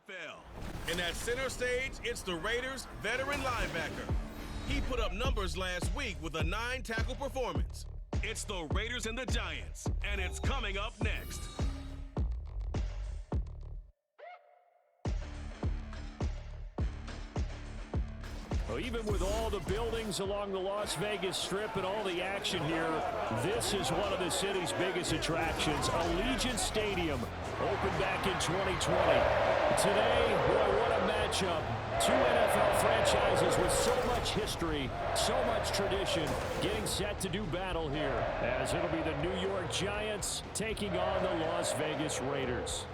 NFL. And at center stage, it's the Raiders' veteran linebacker. He put up numbers last week with a 9-tackle performance. It's the Raiders and the Giants, and it's coming up next. Well, even with all the buildings along the Las Vegas Strip and all the action here, this is one of the city's biggest attractions. Allegiant Stadium opened back in 2020. Today, boy, what a matchup. Two NFL franchises with so much history, so much tradition, getting set to do battle here, as it'll be the New York Giants taking on the Las Vegas Raiders.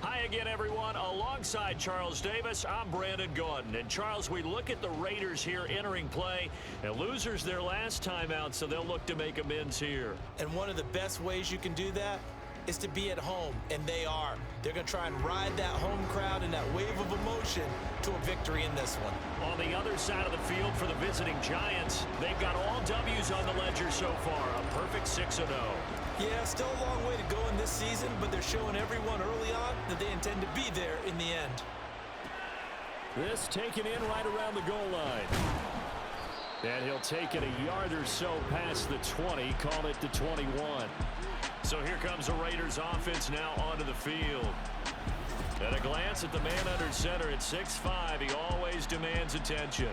Hi again, everyone. Alongside Charles Davis, I'm Brandon Gordon. And Charles, we look at the Raiders here entering play, and losers their last time out, so they'll look to make amends here. And one of the best ways you can do that is to be at home, and they are. They're going to try and ride that home crowd and that wave of emotion to a victory in this one. On the other side of the field for the visiting Giants, they've got all W's on the ledger so far, a perfect 6-0. Yeah, still a long way to go in this season, but they're showing everyone early on that they intend to be there in the end. This taken in right around the goal line. And he'll take it a yard or so past the 20, call it the 21. So here comes the Raiders offense now onto the field. At a glance at the man under center at 6'5", he always demands attention.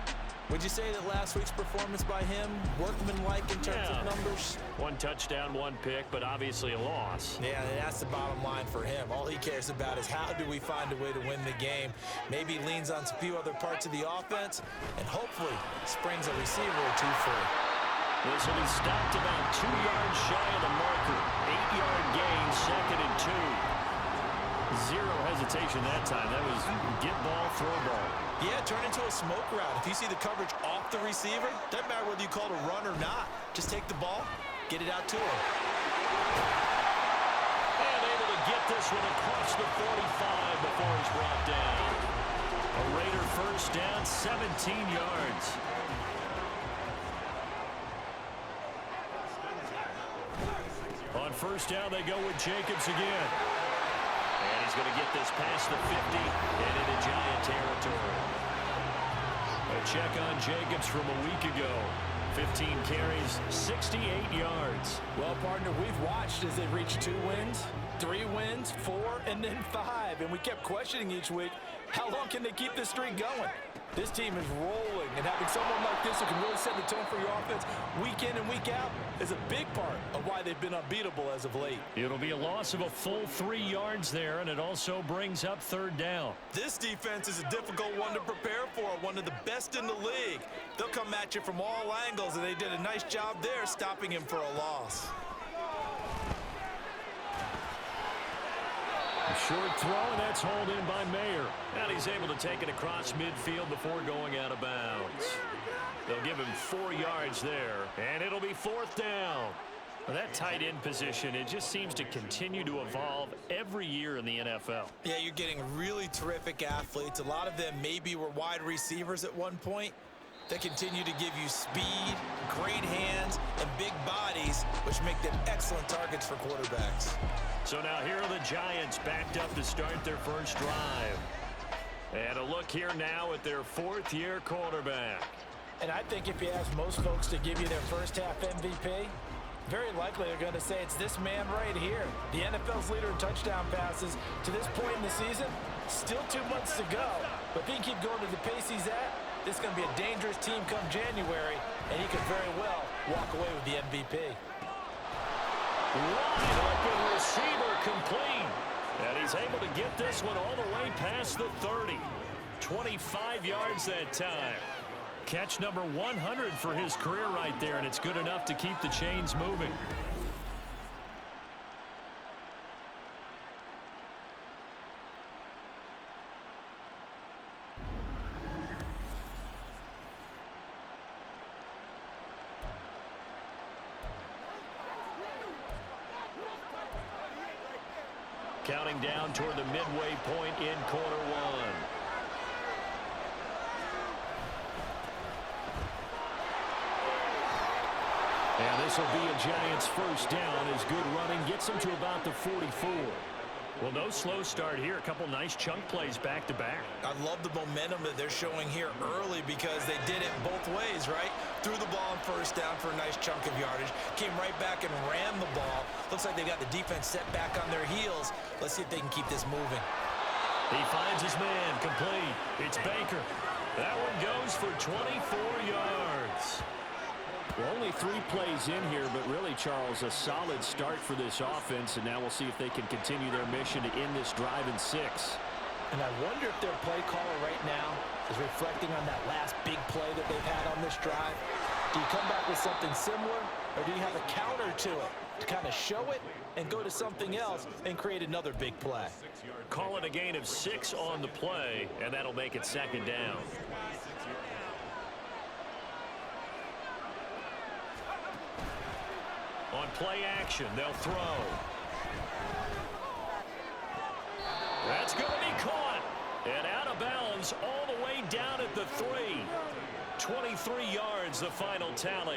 Would you say that last week's performance by him, workmanlike in terms of numbers? One touchdown, one pick, but obviously a loss. Yeah, and that's the bottom line for him. All he cares about is how do we find a way to win the game. Maybe leans on a few other parts of the offense, and hopefully springs a receiver or two free. This will be stopped about 2 yards shy of the marker. 8-yard gain, 2nd and 2. Zero hesitation that time. That was get ball, throw ball. Yeah, turn into a smoke route. If you see the coverage off the receiver, doesn't matter whether you call it a run or not. Just take the ball, get it out to him. And able to get this one across the 45 before he's brought down. A Raider first down, 17 yards. On first down, they go with Jacobs again. And he's going to get this past the 50 and into Giant territory. A check on Jacobs from a week ago. 15 carries, 68 yards. Well, partner, we've watched as they've reached 2 wins, 3 wins, 4, and then 5. And we kept questioning each week, how long can they keep this streak going? This team is rolling, and having someone like this who can really set the tone for your offense week in and week out is a big part of why they've been unbeatable as of late. It'll be a loss of a full 3 yards there, and it also brings up 3rd down. This defense is a difficult one to prepare for, one of the best in the league. They'll come at you from all angles, and they did a nice job there stopping him for a loss. A short throw, and that's hauled in by Mayer. And he's able to take it across midfield before going out of bounds. They'll give him 4 yards there, and it'll be 4th down. Well, that tight end position, it just seems to continue to evolve every year in the NFL. Yeah, you're getting really terrific athletes. A lot of them maybe were wide receivers at one point. They continue to give you speed, great hands, and big bodies, which make them excellent targets for quarterbacks. So now here are the Giants backed up to start their first drive. And a look here now at their 4th-year quarterback. And I think if you ask most folks to give you their first half MVP, very likely they're going to say it's this man right here. The NFL's leader in touchdown passes to this point in the season. Still 2 months to go. But if he can keep going to the pace he's at, this is going to be a dangerous team come January, and he could very well walk away with the MVP. Wide open receiver complete. And he's able to get this one all the way past the 30. 25 yards that time. Catch number 100 for his career right there, and it's good enough to keep the chains moving. Counting down toward the midway point in quarter one. And this will be a Giants first down as good running gets them to about the 44. Well, no slow start here. A couple nice chunk plays back-to-back. I love the momentum that they're showing here early because they did it both ways, right? Threw the ball on first down for a nice chunk of yardage, came right back and ran the ball. Looks like they got the defense set back on their heels. Let's see if they can keep this moving. He finds his man, complete. It's Baker. That one goes for 24 yards. Well, only 3 plays in here, but really, Charles, a solid start for this offense, and now we'll see if they can continue their mission to end this drive in 6. And I wonder if their play caller right now is reflecting on that last big play that they've had on this drive. Do you come back with something similar, or do you have a counter to it to kind of show it and go to something else and create another big play? Call it a gain of 6 on the play, and that'll make it 2nd down. On play action, they'll throw. That's going to be caught. And out of bounds all the way down at the 3. 23 yards, the final tally.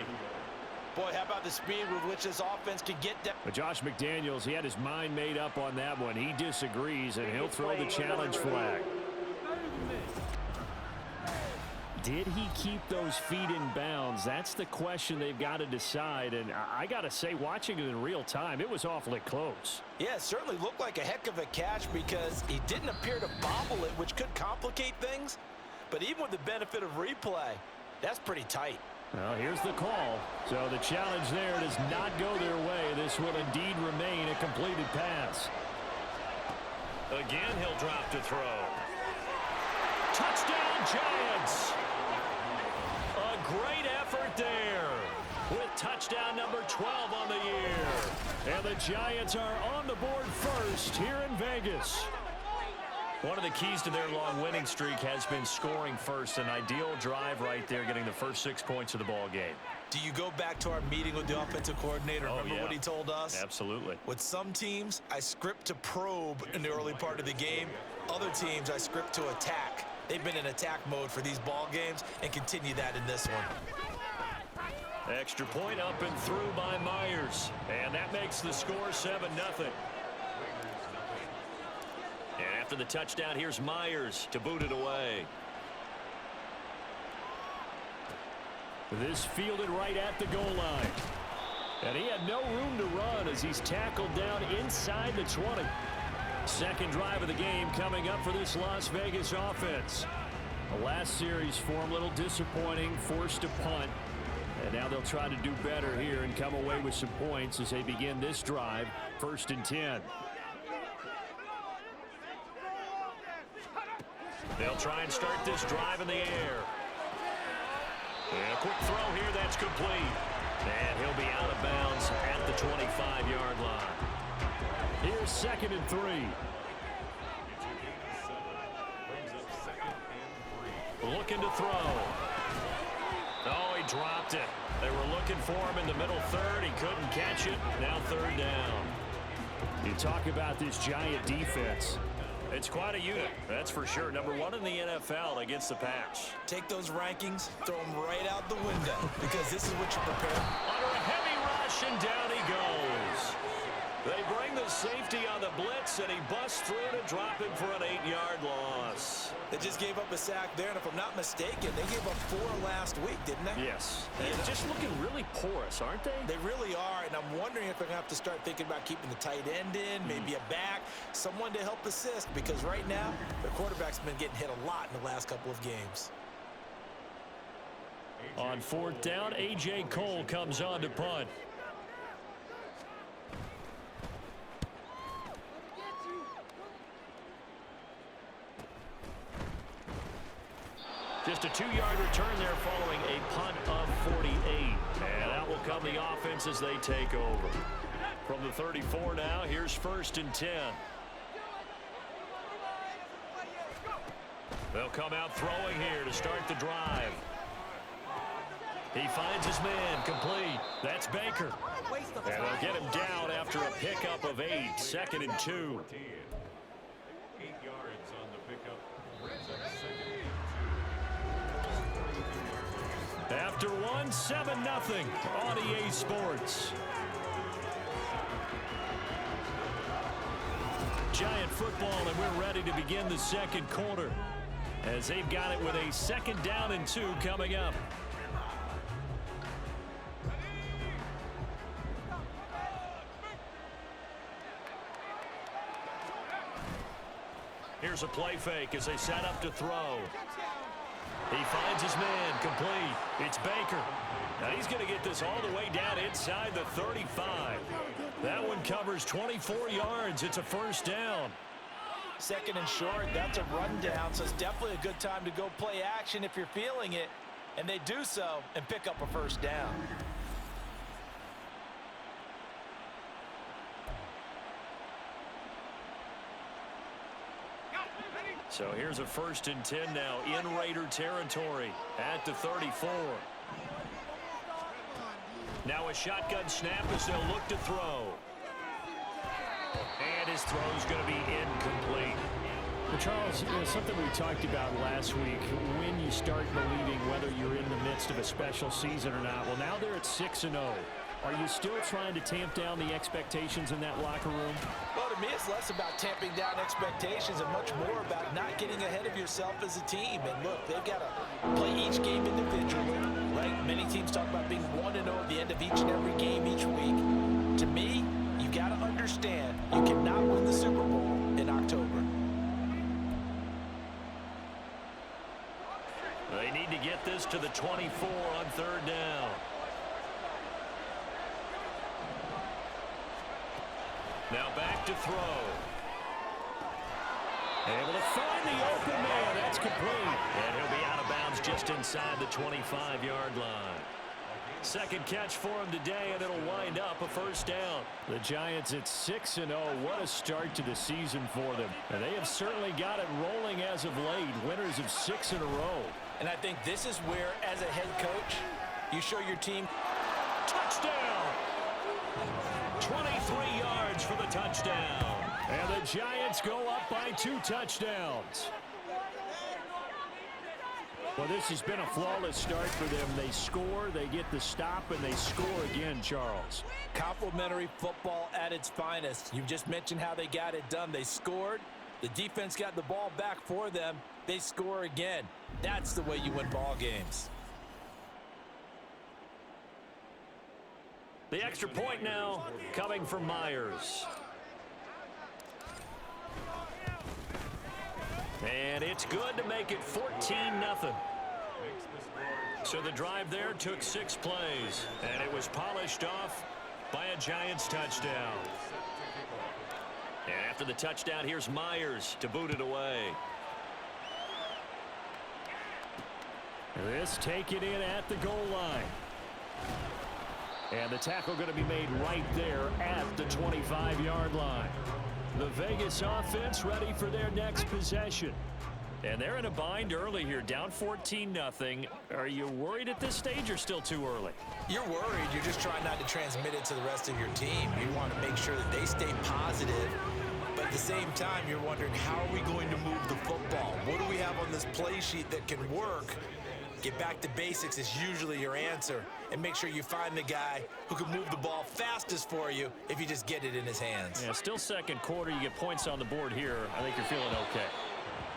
Boy, how about the speed with which this offense can get down? But Josh McDaniels, he had his mind made up on that one. He disagrees, and he'll throw the challenge flag. Did he keep those feet in bounds? That's the question they've got to decide. And I got to say, watching it in real time, it was awfully close. Yeah, it certainly looked like a heck of a catch because he didn't appear to bobble it, which could complicate things. But even with the benefit of replay, that's pretty tight. Well, here's the call. So the challenge there does not go their way. This will indeed remain a completed pass. Again, he'll drop to throw. Touchdown, Giants! A great effort there with touchdown number 12 on the year. And the Giants are on the board first here in Vegas. One of the keys to their long winning streak has been scoring first. An ideal drive right there, getting the first 6 points of the ball game. Do you go back to our meeting with the offensive coordinator? Remember what he told us? Absolutely. With some teams, I script to probe in the early part of the game. Other teams, I script to attack. They've been in attack mode for these ball games and continue that in this one. Extra point up and through by Myers. And that makes the score 7-0. And after the touchdown, here's Myers to boot it away. This fielded right at the goal line. And he had no room to run as he's tackled down inside the 20. Second drive of the game coming up for this Las Vegas offense. The last series for him, a little disappointing, forced to punt. And now they'll try to do better here and come away with some points as they begin this drive, 1st and 10. They'll try and start this drive in the air. And a quick throw here, that's complete. And he'll be out of bounds at the 25-yard line. Here's 2nd and 3. Looking to throw. Oh, he dropped it. They were looking for him in the middle third. He couldn't catch it. Now 3rd down. You talk about this Giant defense. It's quite a unit, that's for sure. Number 1 in the NFL against the pass. Take those rankings, throw them right out the window because this is what you prepare. Under a heavy rush, and down he goes. They bring the safety on the blitz, and he busts through to drop him for an 8-yard loss. They just gave up a sack there, and if I'm not mistaken, they gave up 4 last week, didn't they? Yes. They're just looking really porous, aren't they? They really are, and I'm wondering if they're going to have to start thinking about keeping the tight end in, maybe a back, someone to help assist, because right now, their quarterback's been getting hit a lot in the last couple of games. On 4th down, A.J. Cole comes on to punt. Just a 2-yard return there following a punt of 48. And out will come the offense as they take over. From the 34 now, here's 1st and 10. They'll come out throwing here to start the drive. He finds his man, complete. That's Baker. And they'll get him down after a pickup of 8. 2nd and 2. 8 yards on the pickup. After 1, 7-0 on EA Sports. Giant football, and we're ready to begin the second quarter as they've got it with a 2nd down and 2 coming up. Here's a play fake as they set up to throw. He finds his man, complete. It's Baker. Now he's going to get this all the way down inside the 35. That one covers 24 yards. It's a 1st down. 2nd and short, that's a rundown, so it's definitely a good time to go play action if you're feeling it. And they do so and pick up a 1st down. So here's a 1st and 10 now in Raider territory at the 34. Now a shotgun snap as they'll look to throw. And his throw's going to be incomplete. Well, Charles, something we talked about last week, when you start believing whether you're in the midst of a special season or not. Well, now they're at 6-0. Are you still trying to tamp down the expectations in that locker room? Well, to me, it's less about tamping down expectations and much more about not getting ahead of yourself as a team. And look, they've got to play each game individually, right? Many teams talk about being 1-0 at the end of each and every game each week. To me, you got to understand you cannot win the Super Bowl in October. They need to get this to the 24 on 3rd down. Now back to throw. Able to find the open man. That's complete. And he'll be out of bounds just inside the 25-yard line. 2nd catch for him today, and it'll wind up a 1st down. The Giants at 6-0. What a start to the season for them. And they have certainly got it rolling as of late. Winners of 6 in a row. And I think this is where, as a head coach, you show your team. Touchdown! 23 yards for the touchdown. And the Giants go up by 2 touchdowns. Well, this has been a flawless start for them. They score, they get the stop, and they score again, Charles. Complimentary football at its finest. You just mentioned how they got it done. They scored. The defense got the ball back for them. They score again. That's the way you win ball games. The extra point now coming from Myers. And it's good to make it 14-0. So the drive there took 6 plays, and it was polished off by a Giants touchdown. And after the touchdown, here's Myers to boot it away. This taken in at the goal line. And the tackle going to be made right there at the 25-yard line. The Vegas offense ready for their next possession. And they're in a bind early here, down 14-0. Are you worried at this stage or still too early? You're worried. You're just trying not to transmit it to the rest of your team. You want to make sure that they stay positive. But at the same time, you're wondering, how are we going to move the football? What do we have on this play sheet that can work? Get back to basics is usually your answer. And make sure you find the guy who can move the ball fastest for you if you just get it in his hands. Yeah, still second quarter. You get points on the board here. I think you're feeling okay.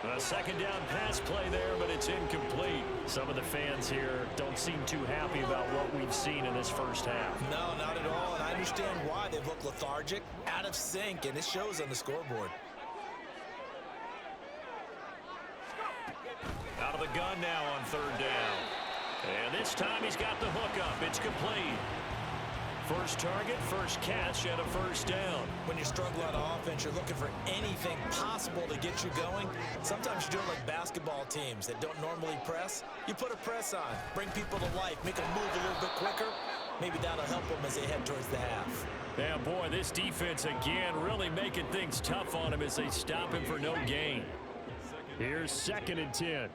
A 2nd down pass play there, but it's incomplete. Some of the fans here don't seem too happy about what we've seen in this first half. No, not at all, and I understand why. They've looked lethargic, out of sync, and it shows on the scoreboard. Out of the gun now on 3rd down. And this time he's got the hook up. It's complete. First target, first catch, and a 1st down. When you struggle on offense, you're looking for anything possible to get you going. Sometimes you do it like basketball teams that don't normally press. You put a press on, bring people to life, make them move a little bit quicker. Maybe that'll help them as they head towards the half. Yeah, boy, this defense again really making things tough on him as they stop him for no gain. Here's 2nd and 10.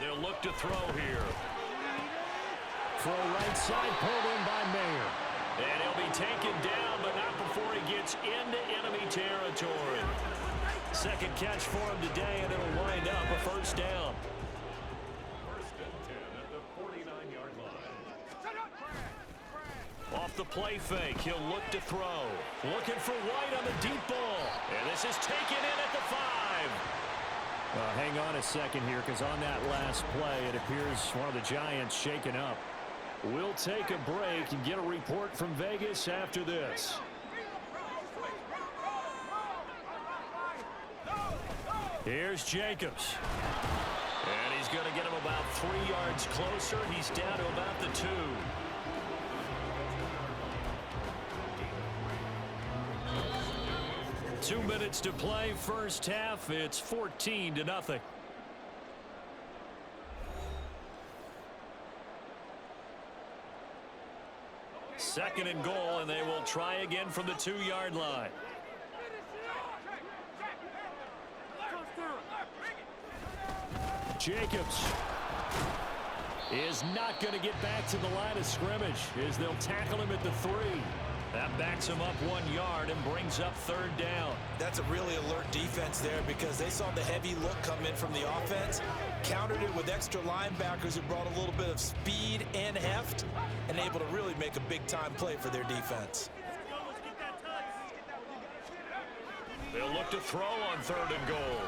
They'll look to throw here. Throw right side, pulled in by Mayer. And he'll be taken down, but not before he gets into enemy territory. 2nd catch for him today, and it'll wind up a 1st down. 1st and 10 at the 49-yard line. the play fake. He'll look to throw. Looking for White on the deep ball. And this is taken in at the 5. Hang on a second here, because on that last play, it appears one of the Giants shaken up. We'll take a break and get a report from Vegas after this. Here's Jacobs. And he's going to get him about 3 yards closer. He's down to about the 2. 2 minutes to play, first half. It's 14-0. Second and goal, and they will try again from the 2-yard line. Jacobs is not going to get back to the line of scrimmage as they'll tackle him at the 3. That backs him up 1 yard and brings up third down. That's a really alert defense there because they saw the heavy look come in from the offense, countered it with extra linebackers who brought a little bit of speed and heft, and able to really make a big-time play for their defense. They'll look to throw on third and goal.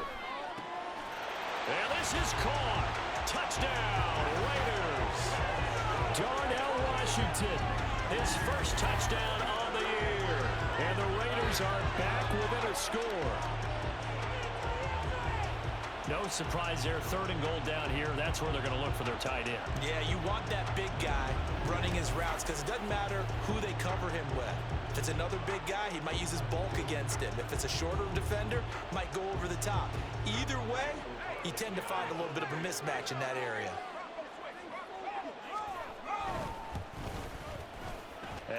And this is caught. Touchdown, Raiders. Darnell Washington, his first touchdown on the year. And the Raiders are back within a score. No surprise there. Third and goal down here. That's where they're going to look for their tight end. Yeah, you want that big guy running his routes because it doesn't matter who they cover him with. If it's another big guy, he might use his bulk against him. If it's a shorter defender, might go over the top. Either way, you tend to find a little bit of a mismatch in that area.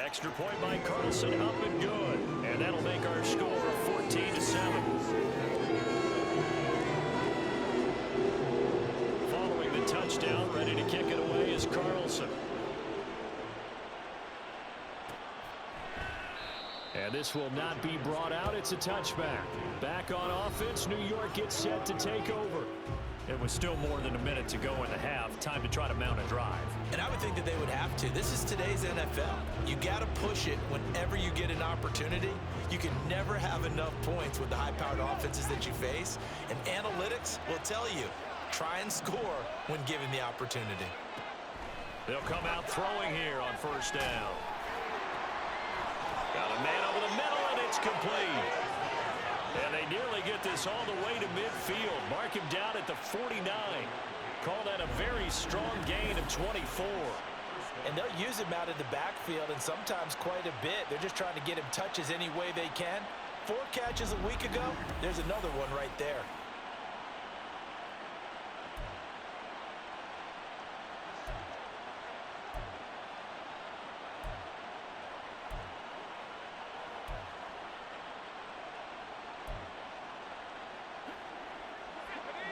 Extra point by Carlson, up and good. And that'll make our score 14-7. Following the touchdown, ready to kick it away is Carlson. And this will not be brought out. It's a touchback. Back on offense, New York gets set to take over. It was still more than a minute to go in the half. Time to try to mount a drive. And I would think that they would have to. This is today's NFL. You got to push it whenever you get an opportunity. You can never have enough points with the high-powered offenses that you face. And analytics will tell you, try and score when given the opportunity. They'll come out throwing here on first down. Got a man over the middle, and it's complete. And they nearly get this all the way to midfield. Mark him down at the 49. Call that a very strong gain of 24. And they'll use him out of the backfield, and sometimes quite a bit. They're just trying to get him touches any way they can. 4 catches a week ago, there's another one right there.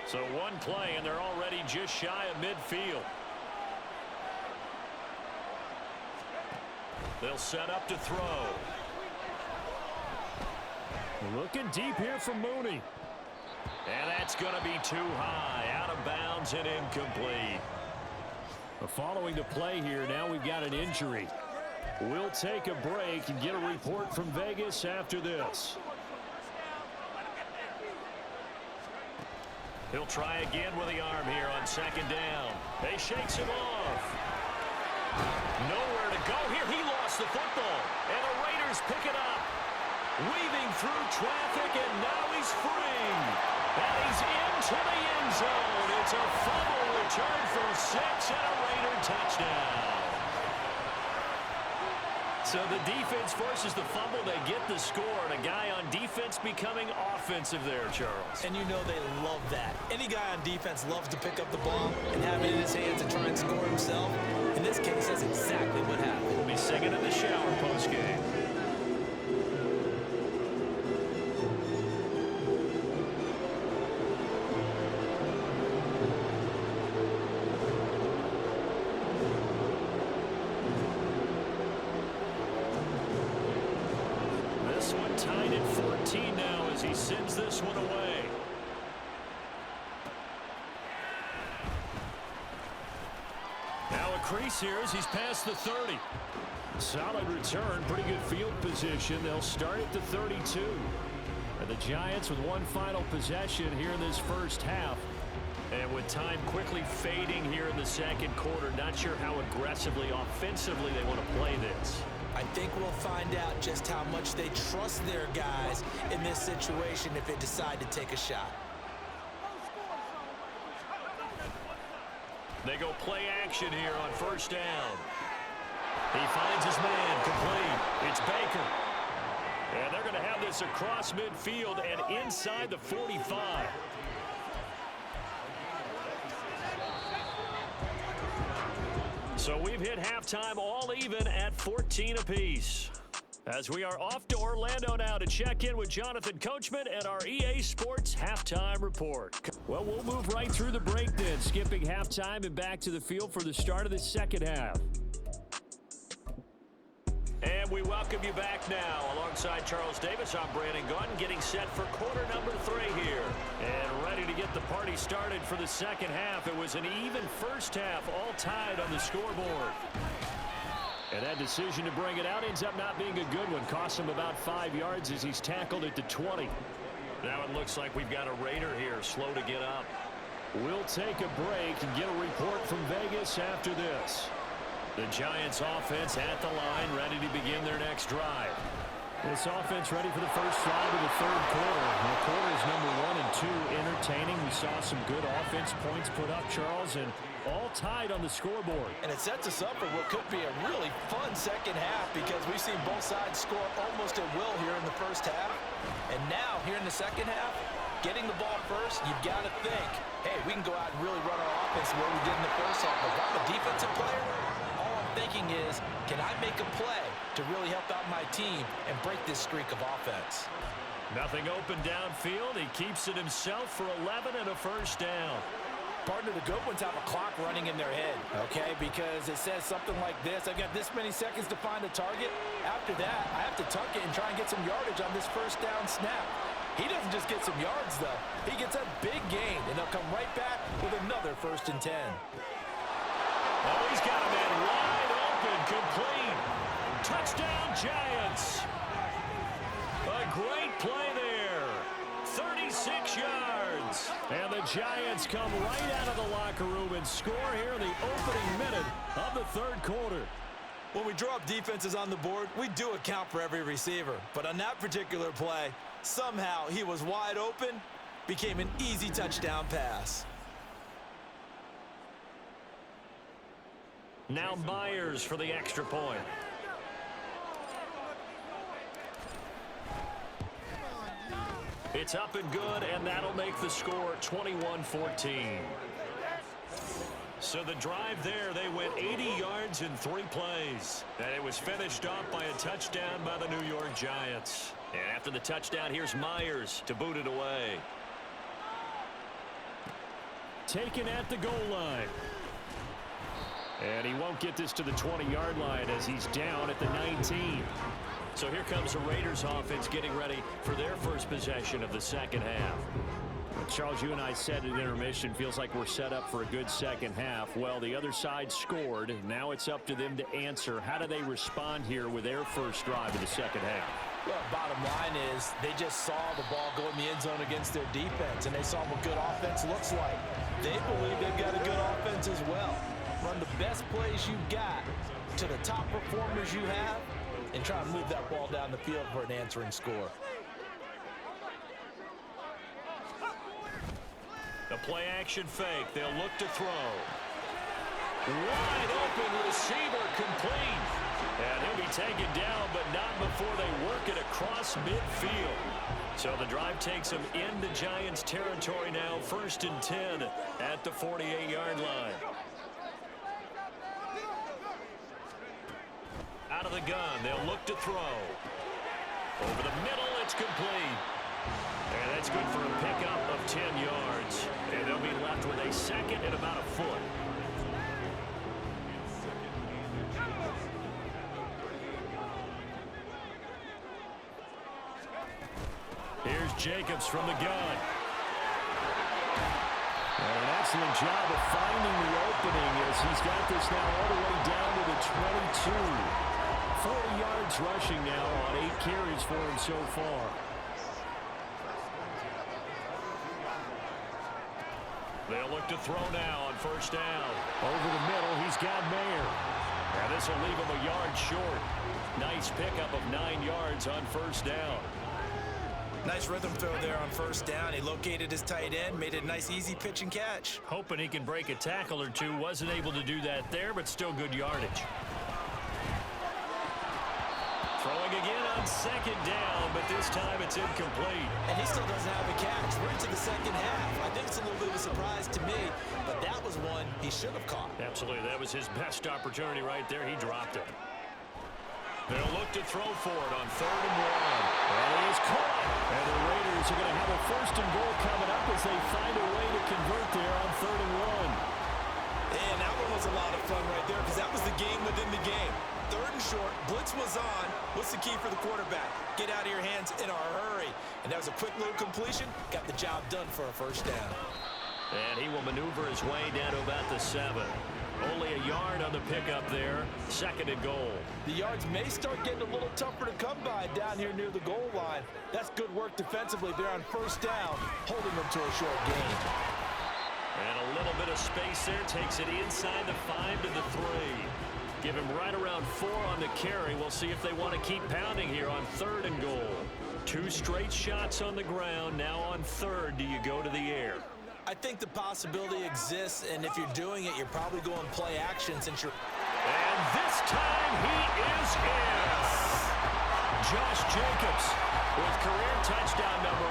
So one play, and they're already just shy of midfield. They'll set up to throw. Looking deep here for Mooney. And that's going to be too high. Out of bounds and incomplete. Following the play here, now we've got an injury. We'll take a break and get a report from Vegas after this. He'll try again with the arm here on second down. He shakes him off. Nowhere to go here. He lost the football. And the Raiders pick it up. Weaving through traffic, and now he's free. And he's into the end zone. It's a fumble return for 6 and a Raider touchdown. So the defense forces the fumble. They get the score, and a guy on defense becoming offensive there, Charles. And you know they love that. Any guy on defense loves to pick up the ball and have it in his hands and try and score himself. In this case, that's exactly what happened. We'll be singing in the shower postgame. Tied at 14 now as he sends this one away. Now a crease here as he's past the 30. Solid return, pretty good field position. They'll start at the 32. And the Giants with one final possession here in this first half. And with time quickly fading here in the second quarter, not sure how aggressively, offensively they want to play this. I think we'll find out just how much they trust their guys in this situation if they decide to take a shot. They go play action here on first down. He finds his man, complete. It's Baker. And they're going to have this across midfield and inside the 45. So we've hit halftime all even at 14 apiece. As we are off to Orlando now to check in with Jonathan Coachman and our EA Sports Halftime Report. Well, we'll move right through the break then, skipping halftime and back to the field for the start of the second half. And we welcome you back now. Alongside Charles Davis, I'm Brandon Gaudin, getting set for quarter number 3 here. And ready to get the party started for the second half. It was an even first half, all tied on the scoreboard. And that decision to bring it out ends up not being a good one. Costs him about 5 yards as he's tackled at the 20. Now it looks like we've got a Raider here, slow to get up. We'll take a break and get a report from Vegas after this. The Giants offense at the line, ready to begin their next drive. This offense ready for the first drive of the third quarter. The quarters number 1 and 2 entertaining. We saw some good offense points put up, Charles, and all tied on the scoreboard. And it sets us up for what could be a really fun second half because we've seen both sides score almost at will here in the first half. And now, here in the second half, getting the ball first, you've got to think, hey, we can go out and really run our offense the way we did in the first half. But if I'm a defensive player, all I'm thinking is, can I make a play to really help out my team and break this streak of offense? Nothing open downfield. He keeps it himself for 11 and a first down. Partner, the good ones have a clock running in their head, okay? Because it says something like this. I've got this many seconds to find a target. After that, I have to tuck it and try and get some yardage on this first down snap. He doesn't just get some yards, though. He gets a big gain, and they'll come right back with another 1st and 10. Oh, he's got a man wide open, complete. Touchdown, Giants. A great play there. 36 yards. And the Giants come right out of the locker room and score here in the opening minute of the third quarter. When we draw up defenses on the board, we do account for every receiver. But on that particular play, somehow he was wide open, became an easy touchdown pass. Now Myers for the extra point. It's up and good, and that'll make the score 21-14. So the drive there, they went 80 yards in 3 plays. And it was finished off by a touchdown by the New York Giants. And after the touchdown, here's Myers to boot it away. Taken at the goal line. And he won't get this to the 20-yard line as he's down at the 19. So here comes the Raiders offense getting ready for their first possession of the second half. Charles, you and I said at intermission, feels like we're set up for a good second half. Well, the other side scored. Now it's up to them to answer. How do they respond here with their first drive of the second half? Well, bottom line is they just saw the ball go in the end zone against their defense, and they saw what good offense looks like. They believe they've got a good offense as well. Run the best plays you've got to the top performers you have and try to move that ball down the field for an answering score. The play action fake. They'll look to throw. Wide open receiver complete. And he'll be taken down, but not before they work it across midfield. So the drive takes them into Giants territory now. 1st and 10 at the 48-yard line. Out of the gun, they'll look to throw. Over the middle, it's complete. And that's good for a pickup of 10 yards. And they'll be left with a second and about a foot. Here's Jacobs from the gun. An excellent job of finding the opening as he's got this now all the 22. 40 yards rushing now on 8 carries for him so far. They'll look to throw now on first down. Over the middle, he's got Mayer. And this will leave him a yard short. Nice pickup of 9 yards on first down. Nice rhythm throw there on first down. He located his tight end, made it a nice easy pitch and catch. Hoping he can break a tackle or two. Wasn't able to do that there, but still good yardage. Throwing again on second down, but this time it's incomplete. And he still doesn't have a catch. We're into the second half. I think it's a little bit of a surprise to me, but that was one he should have caught. Absolutely. That was his best opportunity right there. He dropped it. They'll look to throw for it on 3rd and 1. And he is caught. And the Raiders are going to have a 1st and goal coming up as they find a way to convert there on 3rd and 1. And that one was a lot of fun right there because that was the game within the game. 3rd and short, blitz was on. What's the key for the quarterback? Get out of your hands in a hurry. And that was a quick little completion. Got the job done for a first down. And he will maneuver his way down to about the 7. Only a yard on the pickup there. 2nd and goal. The yards may start getting a little tougher to come by down here near the goal line. That's good work defensively there on first down, holding them to a short gain. And a little bit of space there. Takes it inside the 5 to the 3. Give him right around 4 on the carry. We'll see if they want to keep pounding here on 3rd and goal. 2 straight shots on the ground. Now on 3rd, do you go to the air? I think the possibility exists, and if you're doing it, you're probably going play action since you're... And this time he is in. Josh Jacobs with career touchdown number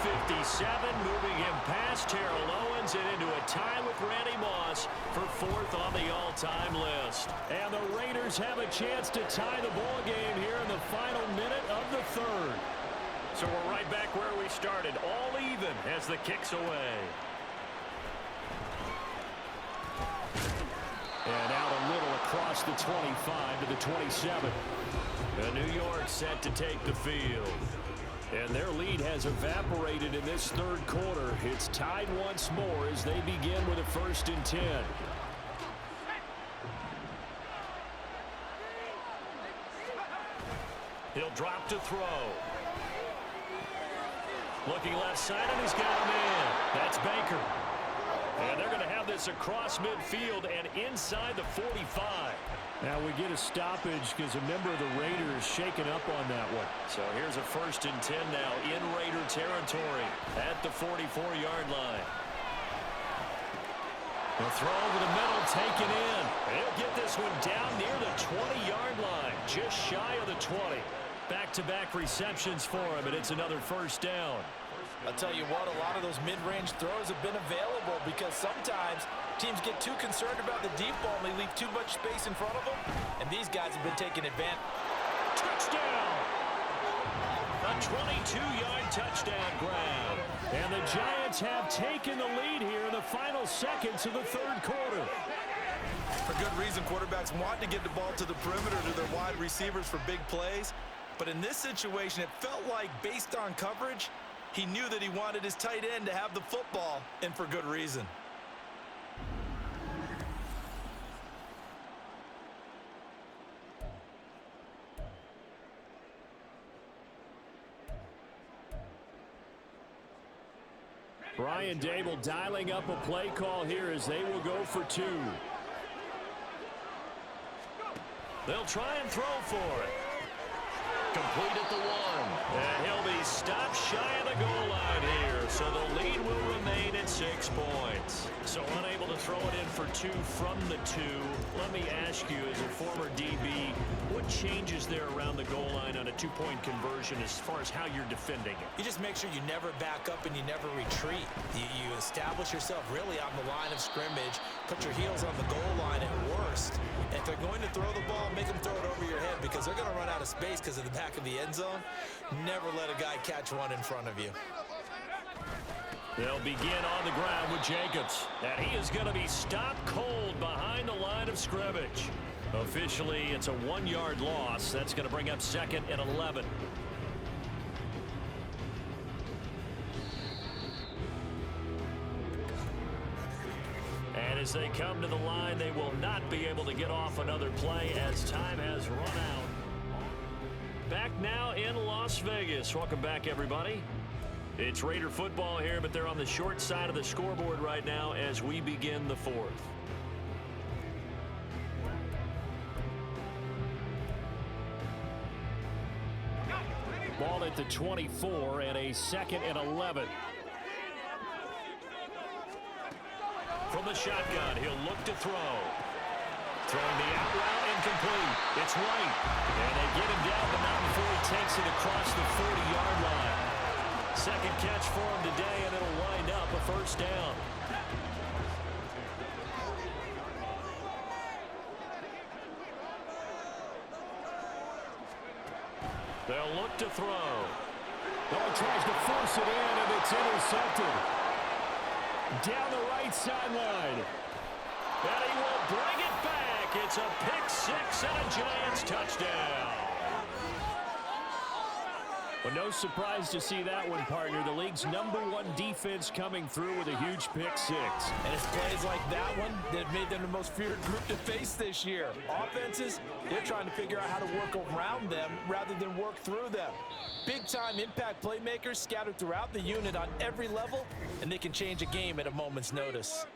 157, moving him past Terrell Owens and into a tie with Randy Moss for 4th on the all-time list. And the Raiders have a chance to tie the ball game here in the final minute of the 3rd. So we're right back where we started, all even as the kick's away. And out a little across the 25 to the 27. And New York set to take the field. And their lead has evaporated in this 3rd quarter. It's tied once more as they begin with a 1st and 10. He'll drop to throw. Looking left side, and he's got him in. That's Baker. And they're going to have this across midfield and inside the 45. Now we get a stoppage because a member of the Raiders shaken up on that one. So here's a 1st and 10 now in Raider territory at the 44-yard line. The throw over the middle, taken in. He'll get this one down near the 20-yard line, just shy of the 20. Back-to-back receptions for him, and it's another 1st down. I'll tell you what, a lot of those mid-range throws have been available because sometimes teams get too concerned about the deep ball and they leave too much space in front of them, and these guys have been taking advantage. Touchdown! A 22-yard touchdown grab. And the Giants have taken the lead here in the final seconds of the 3rd quarter. For good reason, quarterbacks want to get the ball to the perimeter to their wide receivers for big plays, but in this situation, it felt like based on coverage, he knew that he wanted his tight end to have the football, and for good reason. Brian Dable dialing up a play call here as they will go for 2. They'll try and throw for it. Complete at the 1. And he'll be stopped shy of the goal line here. So the lead will remain at 6 points. So unable to throw it in for 2 from the 2. Let me ask you, as a former DB, what changes there around the goal line on a 2-point conversion as far as how you're defending it? You just make sure you never back up and you never retreat. You establish yourself really on the line of scrimmage, put your heels on the goal line at worst. And if they're going to throw the ball, make them throw it over your head because they're going to run out of space because of the back of the end zone. Never let a guy catch one in front of you. They'll begin on the ground with Jacobs. And he is going to be stopped cold behind the line of scrimmage. Officially, it's a 1-yard loss. That's going to bring up 2nd and 11. And As they come to the line, they will not be able to get off another play as time has run out. Back now in Las Vegas. Welcome back, everybody. It's Raider football here, but they're on the short side of the scoreboard right now as we begin the fourth. Ball at the 24 and a 2nd and 11. From the shotgun, he'll look to throw. Throwing the out route incomplete. It's White. And they get him down, but not before he takes it across the 40-yard line. Second catch for him today, and it'll wind up a first down. They'll look to throw. Ball tries to force it in, and it's intercepted. Down the right sideline. And he will bring it back. It's a pick six and a Giants touchdown. Well, no surprise to see that one, partner. The league's #1 defense coming through with a huge pick six. And it's plays like that one that have made them the most feared group to face this year. Offenses, they're trying to figure out how to work around them rather than work through them. Big-time impact playmakers scattered throughout the unit on every level, and they can change a game at a moment's notice.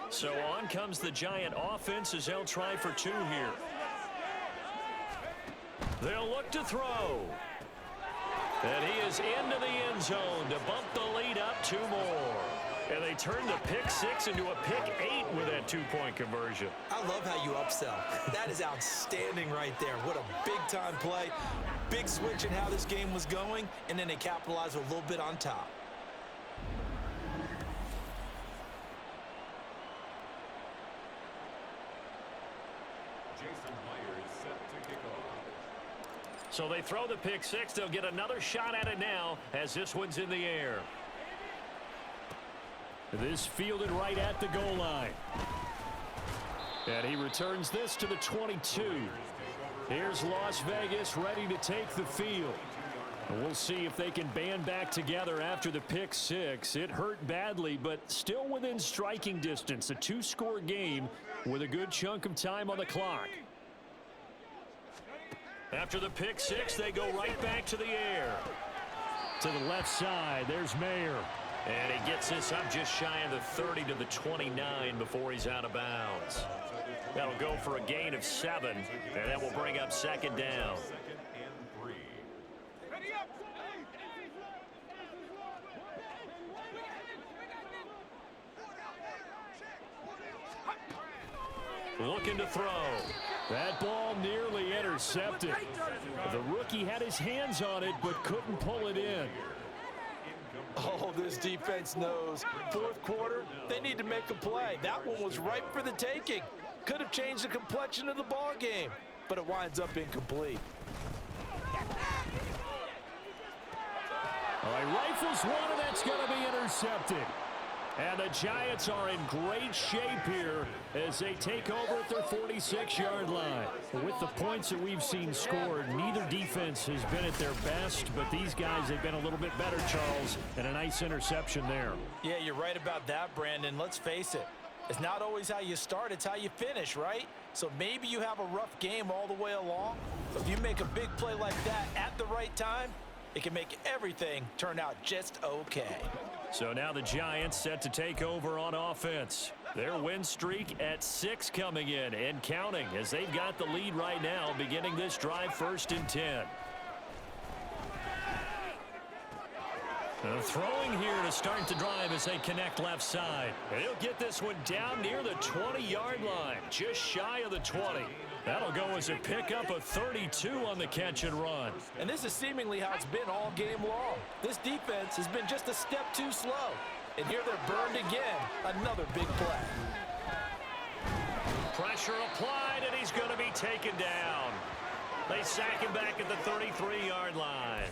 So on comes the Giant offense as they'll try for two here. They'll look to throw. And he is into the end zone to bump the lead up 2 more. And they turn the pick six into a pick 8 with that 2-point conversion. I love how you upsell. That is outstanding right there. What a big-time play. Big switch in how this game was going, and then they capitalize a little bit on top. So they throw the pick six. They'll get another shot at it now as this one's in the air. This fielded right at the goal line. And he returns this to the 22. Here's Las Vegas ready to take the field. And we'll see if they can band back together after the pick six. It hurt badly, but still within striking distance. A 2-score game with a good chunk of time on the clock. After the pick six, they go right back to the air. To the left side, there's Mayer. And he gets this up just shy of the 30 to the 29 before he's out of bounds. That'll go for a gain of 7, and that will bring up 2nd down. Looking to throw. That ball nearly intercepted. The rookie had his hands on it, but couldn't pull it in. Oh, this defense knows. Fourth quarter, they need to make a play. That one was ripe for the taking. Could have changed the complexion of the ball game, but it winds up incomplete. All right, rifles one, and that's going to be intercepted. And the Giants are in great shape here as they take over at their 46-yard line. With the points that we've seen scored, neither defense has been at their best, but these guys have been a little bit better, Charles, and a nice interception there. Yeah, you're right about that, Brandon. Let's face it. It's not always how you start, it's how you finish, right? So maybe you have a rough game all the way along, but if you make a big play like that at the right time, it can make everything turn out just okay. So now the Giants set to take over on offense. Their win streak at 6 coming in and counting as they've got the lead right now beginning this drive 1st and 10. Throwing here to start the drive as they connect left side. And he'll get this one down near the 20-yard line, just shy of the 20. That'll go as a pickup of 32 on the catch and run. And this is seemingly how it's been all game long. This defense has been just a step too slow. And here they're burned again. Another big play. Pressure applied, and he's going to be taken down. They sack him back at the 33-yard line.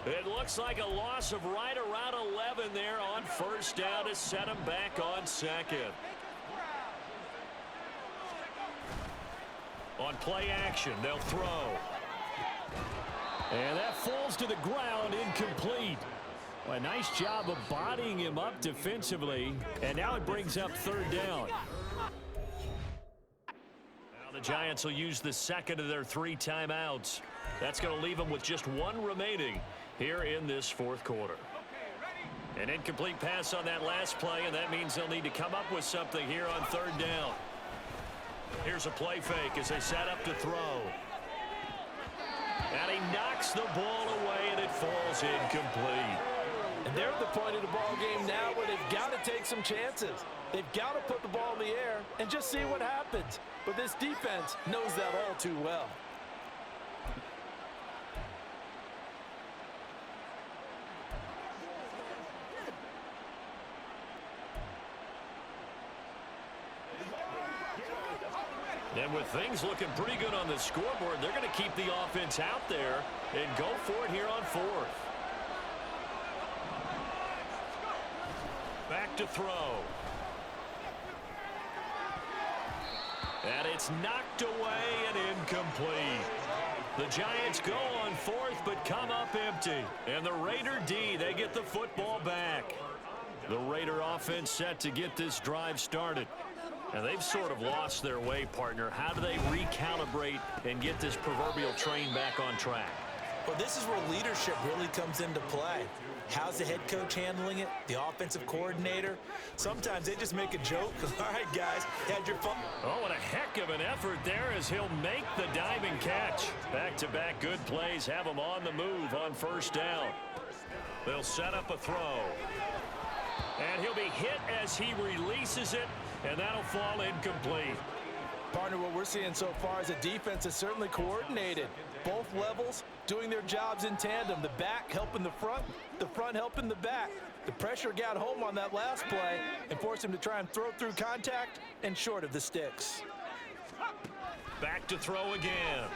It looks like a loss of right around 11 there on 1st down to set him back on 2nd. On play action, they'll throw. And that falls to the ground, incomplete. Well, a nice job of bodying him up defensively. And now it brings up third down. Now the Giants will use the second of their 3 timeouts. That's going to leave them with just 1 remaining here in this fourth quarter. An incomplete pass on that last play, and that means they'll need to come up with something here on third down. Here's a play fake as they set up to throw. And he knocks the ball away, and it falls incomplete. And they're at the point of the ball game now where they've got to take some chances. They've got to put the ball in the air and just see what happens. But this defense knows that all too well. And with things looking pretty good on the scoreboard, they're going to keep the offense out there and go for it here on fourth. Back to throw. And it's knocked away and incomplete. The Giants go on fourth but come up empty. And the Raider D, they get the football back. The Raider offense set to get this drive started. And they've sort of lost their way, partner. How do they recalibrate and get this proverbial train back on track? Well, this is where leadership really comes into play. How's the head coach handling it? The offensive coordinator? Sometimes they just make a joke. All right, guys, had your fun. Oh, what a heck of an effort there as he'll make the diving catch. Back-to-back good plays have him on the move on first down. They'll set up a throw. And he'll be hit as he releases it, and that'll fall incomplete. Partner, what we're seeing so far is a defense is certainly coordinated. Both levels doing their jobs in tandem. The back helping the front helping the back. The pressure got home on that last play and forced him to try and throw through contact and short of the sticks. Back to throw again.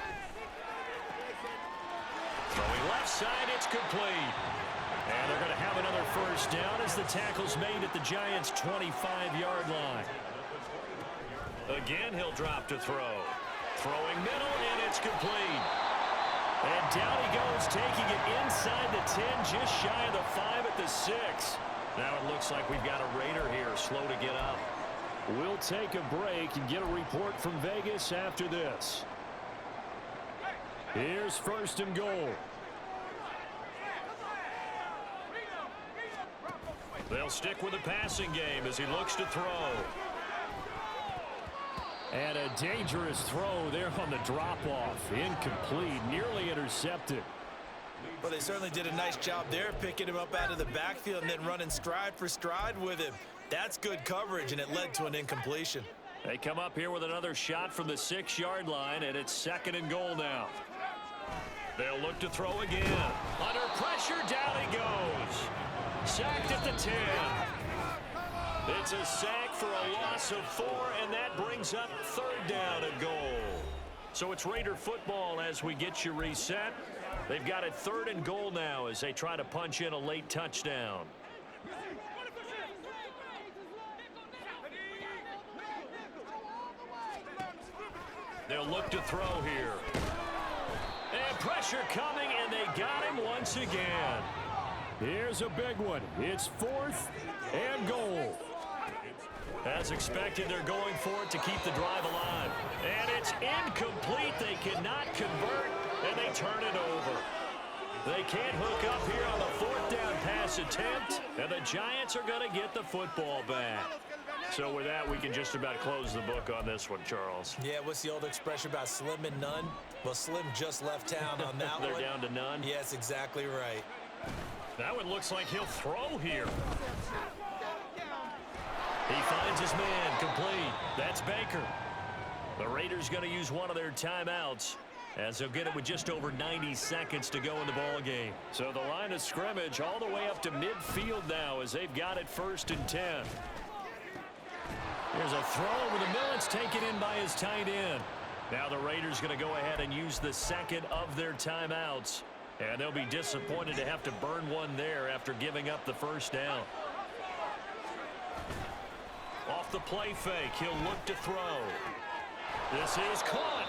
Throwing left side, it's complete. And they're going to have another first down as the tackle's made at the Giants' 25-yard line. Again, he'll drop to throw. Throwing middle, and it's complete. And down he goes, taking it inside the 10, just shy of the 5 at the 6. Now it looks like we've got a Raider here, slow to get up. We'll take a break and get a report from Vegas after this. Here's first and goal. They'll stick with the passing game as he looks to throw. And a dangerous throw there on the drop-off. Incomplete, nearly intercepted. Well, they certainly did a nice job there, picking him up out of the backfield and then running stride for stride with him. That's good coverage, and it led to an incompletion. They come up here with another shot from the 6-yard line, and it's second and goal now. They'll look to throw again. Under pressure, down he goes. Sacked at the 10. It's a sack for a loss of 4, and that brings up third down and goal. So it's Raider football as we get you reset. They've got it third and goal now as they try to punch in a late touchdown. They'll look to throw here. And pressure coming, and they got him once again. Here's a big one. It's fourth and goal. As expected, they're going for it to keep the drive alive. And it's incomplete. They cannot convert, and they turn it over. They can't hook up here on the fourth down pass attempt, and the Giants are going to get the football back. So with that, we can just about close the book on this one, Charles. Yeah, what's the old expression about slim and none? Well, Slim just left town on that They're one. down to none? Yes, exactly right. That one looks like he'll throw here. He finds his man, complete. That's Baker. The Raiders going to use one of their timeouts as they'll get it with just over 90 seconds to go in the ball game. So the line of scrimmage all the way up to midfield now as they've got it first and 10. There's a throw over the middle. It's taken in by his tight end. Now the Raiders going to go ahead and use the second of their timeouts. And they'll be disappointed to have to burn one there after giving up the first down. Off the play fake, he'll look to throw. This is caught.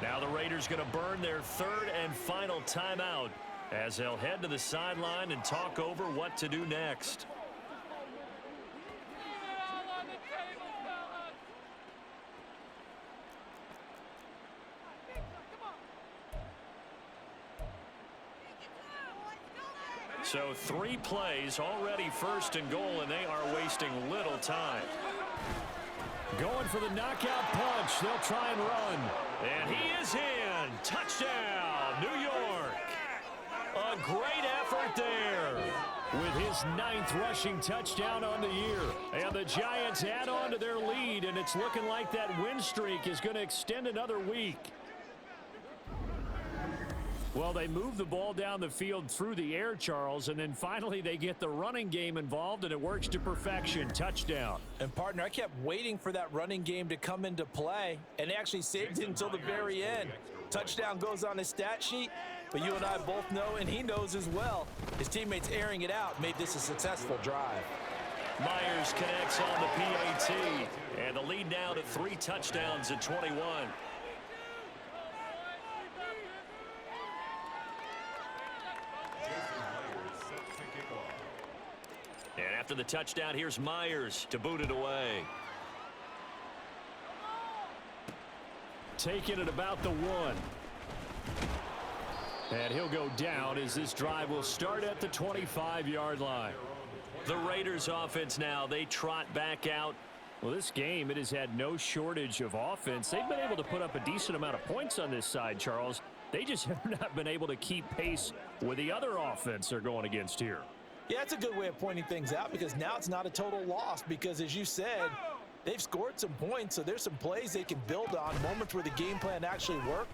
Now the Raiders going to burn their third and final timeout as they'll head to the sideline and talk over what to do next. So 3 plays, already first and goal, and they are wasting little time. Going for the knockout punch. They'll try and run. And he is in. Touchdown, New York. A great effort there. With his 9th rushing touchdown on the year. And the Giants add on to their lead, and it's looking like that win streak is going to extend another week. Well, they move the ball down the field through the air, Charles, and then finally they get the running game involved, and it works to perfection. Touchdown. And, partner, I kept waiting for that running game to come into play, and they actually saved it until the very end. Touchdown goes on his stat sheet, but you and I both know, and he knows as well, his teammates airing it out made this a successful drive. Myers connects on the PAT, and the lead now to 3 touchdowns at 21. And after the touchdown, here's Myers to boot it away. Taking it about the 1. And he'll go down as this drive will start at the 25-yard line. The Raiders offense now, they trot back out. Well, this game, it has had no shortage of offense. They've been able to put up a decent amount of points on this side, Charles. They just have not been able to keep pace with the other offense they're going against here. Yeah, that's a good way of pointing things out because now it's not a total loss because, as you said, they've scored some points, so there's some plays they can build on, moments where the game plan actually worked.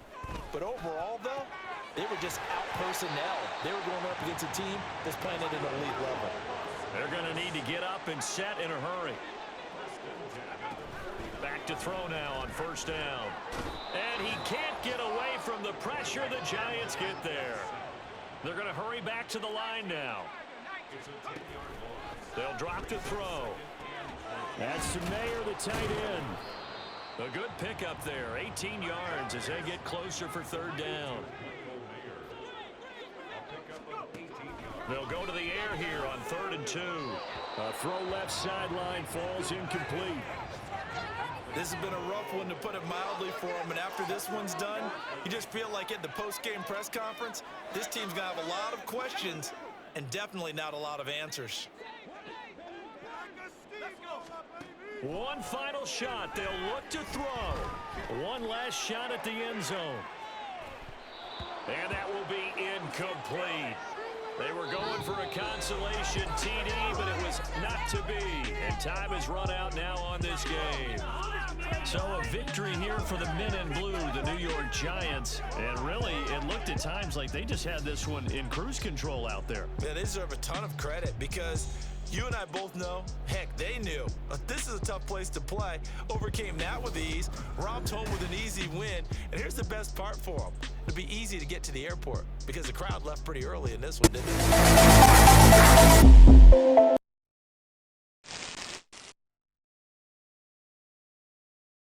But overall, though, they were just out-personnel. They were going up against a team that's playing at an elite level. They're going to need to get up and set in a hurry. Back to throw now on first down. And he can't get away from the pressure. The Giants get there. They're going to hurry back to the line now. They'll drop to throw. That's Mayer, the tight end. A good pickup there, 18 yards as they get closer for third down. They'll go to the air here on 3rd and 2. A throw left sideline falls incomplete. This has been a rough one, to put it mildly, for him. And after this one's done, you just feel like at the post-game press conference, this team's going to have a lot of questions and definitely not a lot of answers. One final shot. They'll look to throw. One last shot at the end zone. And that will be incomplete. They were going for a consolation TD, but it was not to be. And time has run out now on this game. So a victory here for the men in blue, the New York Giants. And really, it looked at times like they just had this one in cruise control out there. Yeah, they deserve a ton of credit because you and I both know, heck, they knew. But this is a tough place to play. Overcame that with ease, romped home with an easy win. And here's the best part for them. It'll be easy to get to the airport because the crowd left pretty early in this one, didn't they?